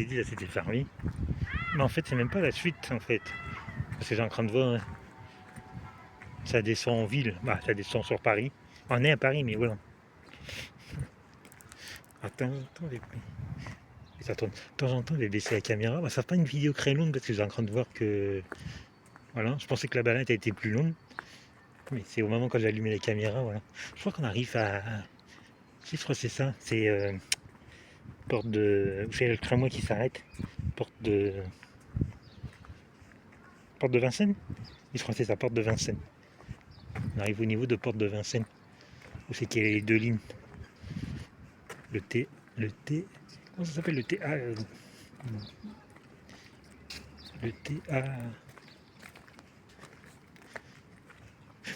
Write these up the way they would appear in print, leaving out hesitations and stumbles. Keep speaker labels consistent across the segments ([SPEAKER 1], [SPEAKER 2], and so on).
[SPEAKER 1] t'ai dit, là, c'était fermé. Mais en fait, c'est même pas la suite, en fait. Parce que j'ai en train de voir, hein, ça descend en ville. Bah, ça descend sur Paris. On est à Paris, mais voilà. Attends, de temps en temps, je vais baisser la caméra. Bah, ça fait pas une vidéo très longue parce que j'ai en train de voir que... Voilà, je pensais que la balade a été plus longue. Mais c'est au moment quand j'ai allumé la caméra, voilà. Je crois qu'on arrive à... Si, je crois que c'est ça. C'est porte de... C'est le tramway qui s'arrête. Porte de... Porte de Vincennes. Je crois que c'est ça, porte de Vincennes. On arrive au niveau de porte de Vincennes. Où c'est qu'il y a les deux lignes. Le T... Comment ça s'appelle le TA Le TA...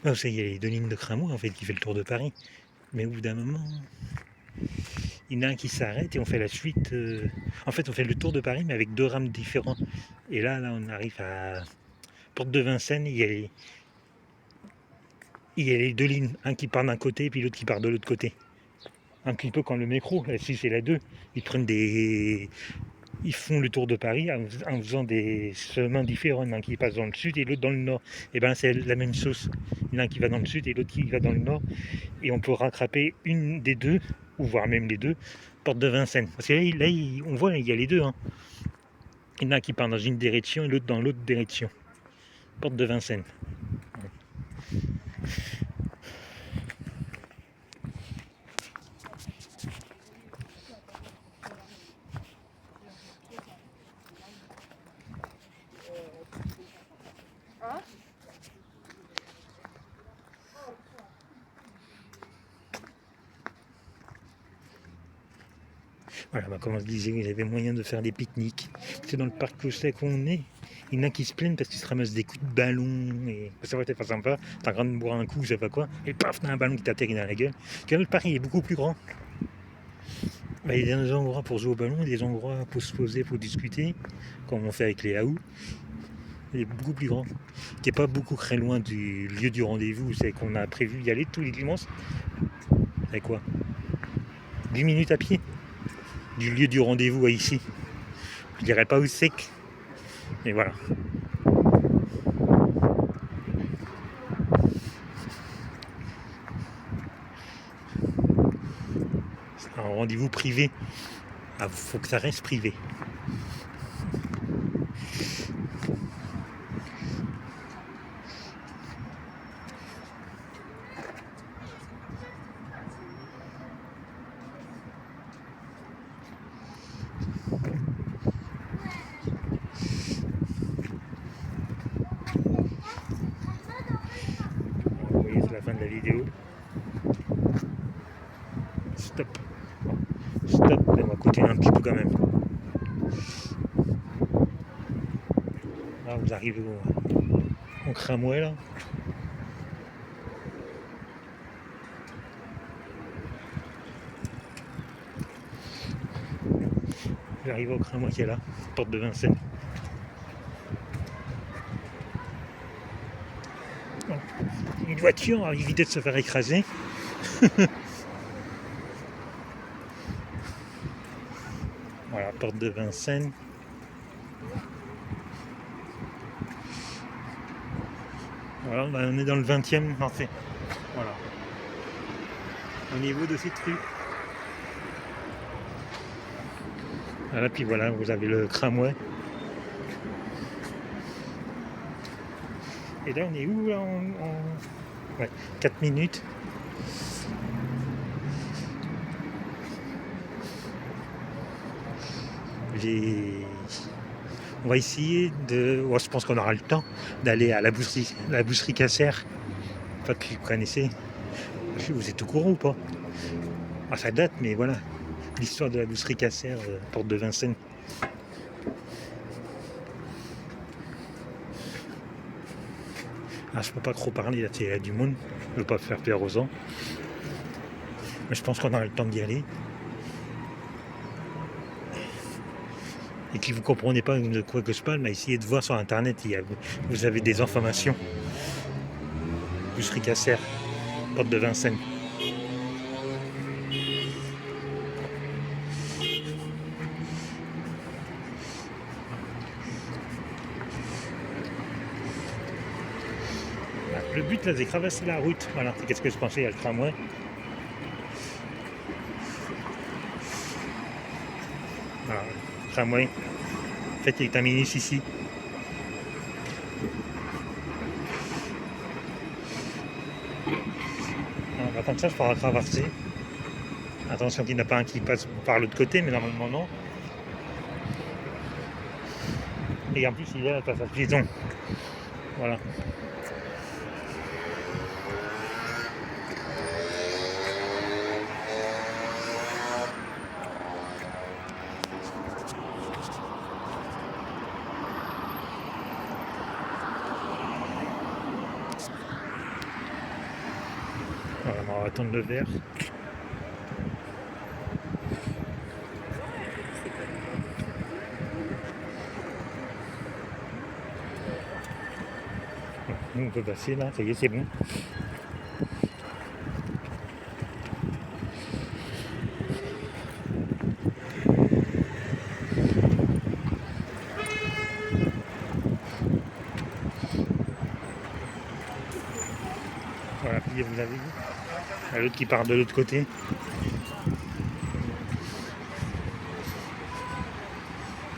[SPEAKER 1] Non, c'est il y a les deux lignes de tramway en fait qui fait le tour de Paris. Mais au bout d'un moment, il y en a un qui s'arrête et on fait la suite. En fait, on fait le tour de Paris mais avec deux rames différents. Et là, on arrive à Porte de Vincennes. Il y a les deux lignes, un qui part d'un côté et puis l'autre qui part de l'autre côté. Un petit peu comme le métro, là, si c'est la 2. Ils font le tour de Paris en faisant des chemins différents, un qui passe dans le sud et l'autre dans le nord. Et bien c'est la même chose. Il y en a un qui va dans le sud et l'autre qui va dans le nord. Et on peut rattraper une des deux, ou voire même les deux, porte de Vincennes. Parce que là on voit, il y a les deux. Hein. Il y en a un qui part dans une direction et l'autre dans l'autre direction. Porte de Vincennes. Voilà, bah, comme je disais, il y avait moyen de faire des pique-niques. C'est dans le parc Cousset qu'on est. Il y en a qui se plaignent parce qu'ils se ramassent des coups de ballon. Et ça va être pas sympa. T'as en train de boire un coup, je sais pas quoi. Et paf, t'as un ballon qui t'atterrit dans la gueule. Le Paris est beaucoup plus grand. Bah, il y a des endroits pour jouer au ballon, des endroits pour se poser, pour discuter, comme on fait avec les AOU. Il est beaucoup plus grand. Qui n'est pas beaucoup très loin du lieu du rendez-vous. C'est qu'on a prévu y aller tous les dimanches. C'est quoi 10 minutes à pied du lieu du rendez-vous à ici. Je dirais pas où c'est que. Mais voilà. C'est un rendez-vous privé. Ah, faut que ça reste privé. Vous voyez, c'est la fin de la vidéo. Stop. Stop, on va continuer un petit peu quand même. Là, vous arrivez au tramway là. J'arrive au tramway qui est là, porte de Vincennes. Une voiture a évité de se faire écraser. Voilà, porte de Vincennes. Voilà, on est dans le 20e. Non, c'est. Voilà. Au niveau de cette rue. Voilà, puis voilà, vous avez le tramway. Et là, on est où là Ouais, 4 minutes. On va essayer de... Oh, je pense qu'on aura le temps d'aller à la boucherie Cassère. Pas que vous connaissez. Vous êtes au courant ou pas? Ah, ça date, mais voilà. L'histoire de la boucherie Cassère, porte de Vincennes. Ah, je peux pas trop parler, là, il y a du monde. Je ne veux pas faire peur aux gens. Mais je pense qu'on aura le temps d'y aller. Et si vous ne comprenez pas de quoi que je parle, mais essayez de voir sur internet, vous avez des informations. Boucherie Cassère, porte de Vincennes. Le but là, c'est crevasser la route. Voilà, c'est qu'est-ce que je pensais, il y a le tramway. Voilà, le tramway. En fait, il est terminé ici. Alors, comme ça, je pourrai traverser. Attention qu'il n'y en a pas un qui passe par l'autre côté, mais normalement non. Et en plus, il y a le passage piéton. Voilà. Voilà, on va attendre le vert. Nous, on peut passer là, ça y est, c'est bon. Voilà, puis vous avez vu. L'autre qui part de l'autre côté.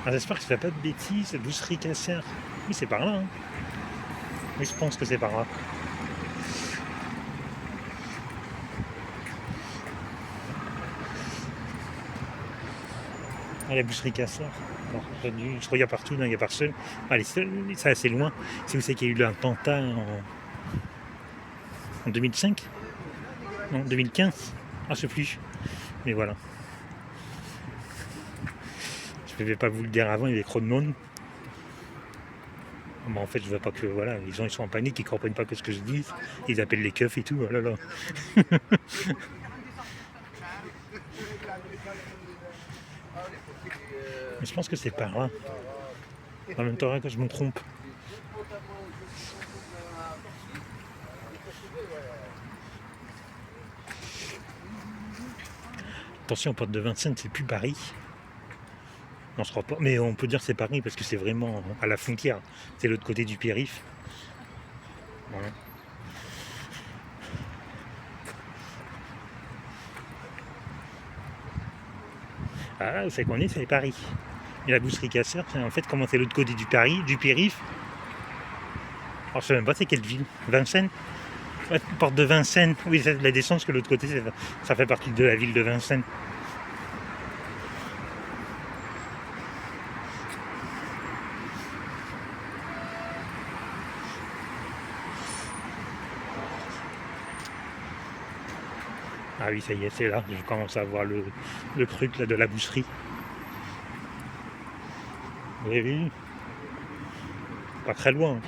[SPEAKER 1] Ah, j'espère que je ne fais pas de bêtises. Bousserie Cassière. Oui, c'est par là. Hein. Oui, je pense que c'est par là. Ah, la Bousserie Cassière. Bon, je regarde partout, non, il n'y a personne. Allez, c'est assez loin. Si vous savez qu'il y a eu l'attentat en 2005. Non, 2015. Ah, je sais plus. Mais voilà. Je ne vais pas vous le dire avant, il y avait trop de monde. Bon, en fait, je ne veux pas que voilà, les gens ils sont en panique, ils ne comprennent pas ce que je dis. Ils appellent les keufs et tout. Oh là là. Mais je pense que c'est par là. En même temps, que je me trompe. Attention, porte de Vincennes, c'est plus Paris. Non, je crois pas. Mais on peut dire que c'est Paris parce que c'est vraiment à la frontière. C'est l'autre côté du périph'. Voilà. Ah là, où c'est qu'on est, c'est Paris. Et la Bousserie Cassière, c'est en fait comment c'est l'autre côté du Paris, du périph'. Alors je sais même pas c'est quelle ville. Vincennes. Ouais, porte de Vincennes. Oui, c'est la descente, que l'autre côté, ça fait partie de la ville de Vincennes. Ah oui, ça y est, c'est là. Je commence à voir le truc là de la boucherie. Oui. Pas très loin.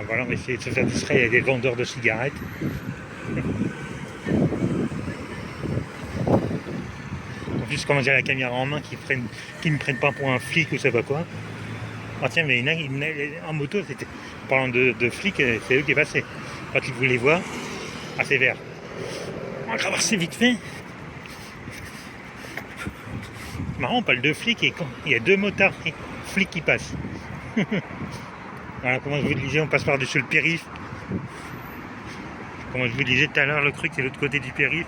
[SPEAKER 1] Voilà, on va essayer de se faire distraire, il y a des vendeurs de cigarettes. En plus, comment dire, la caméra en main, qui ne me prennent pas pour un flic ou je sais pas quoi. Ah tiens, mais en moto, c'était, parlant de flics, c'est eux qui passaient. Quand ils voulaient voir, ah c'est vert. On va traverser vite fait. Marrant, on parle de flics et il y a deux motards flics qui passent. Voilà, comment je vous le disais, on passe par-dessus le périph'. Comme je vous disais tout à l'heure, le truc c'est l'autre côté du périph'.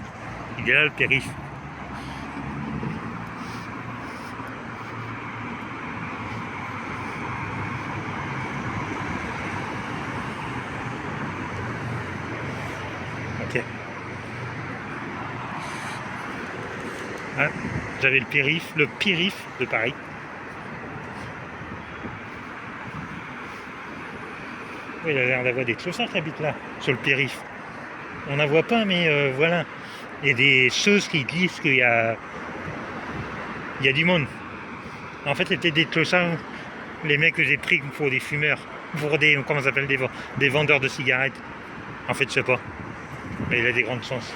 [SPEAKER 1] Il est là le périph'. Ok. Ah, j'avais le périph' de Paris. Oui, il a l'air d'avoir des clochards qui habitent là, sur le périph'. On n'en voit pas, mais voilà. Il y a des choses qui disent qu'il y a du monde. En fait, c'était des clochards, les mecs que j'ai pris pour des fumeurs, pour des, comment ça s'appelle, des vendeurs de cigarettes. En fait, je sais pas. Mais il a des grandes chances.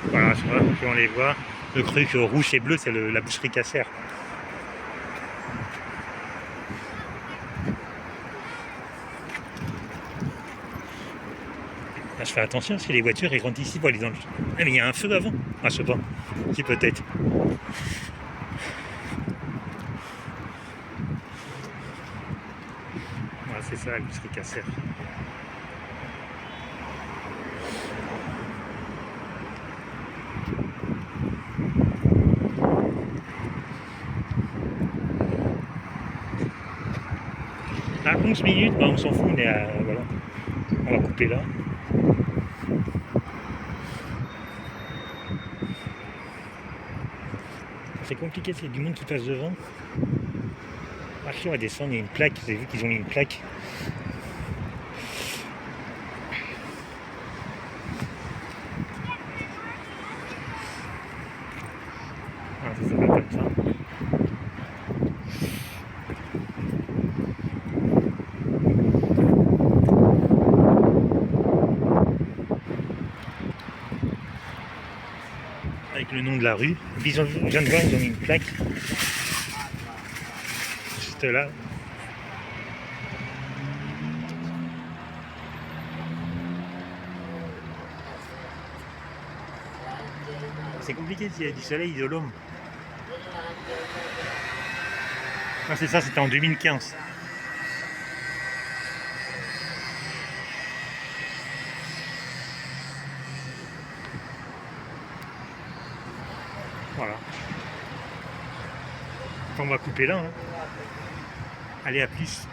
[SPEAKER 1] Voilà, je vois, puis on les voit. Le truc rouge et bleu, c'est la boucherie Casser. Là, je fais attention parce que les voitures, elles rentrent ici pour aller dans le... Ah, mais il y a un feu avant. Ah, je sais pas. Qui peut-être. Voilà, c'est ça, la boucherie Casser. À 11 minutes, bah, on s'en fout, mais voilà. On va couper là. C'est compliqué, c'est du monde qui passe devant. Ah, si on va descendre, il y a une plaque. Vous avez vu qu'ils ont mis une plaque. Ah, ça s'appelle comme ça. Avec le nom de la rue. Et puis je viens de voir, ils ont mis une plaque. Juste là. C'est compliqué s'il y a du soleil, de l'homme. Ah, c'est ça, c'était en 2015. Voilà. On va couper là. Hein. Allez, à plus.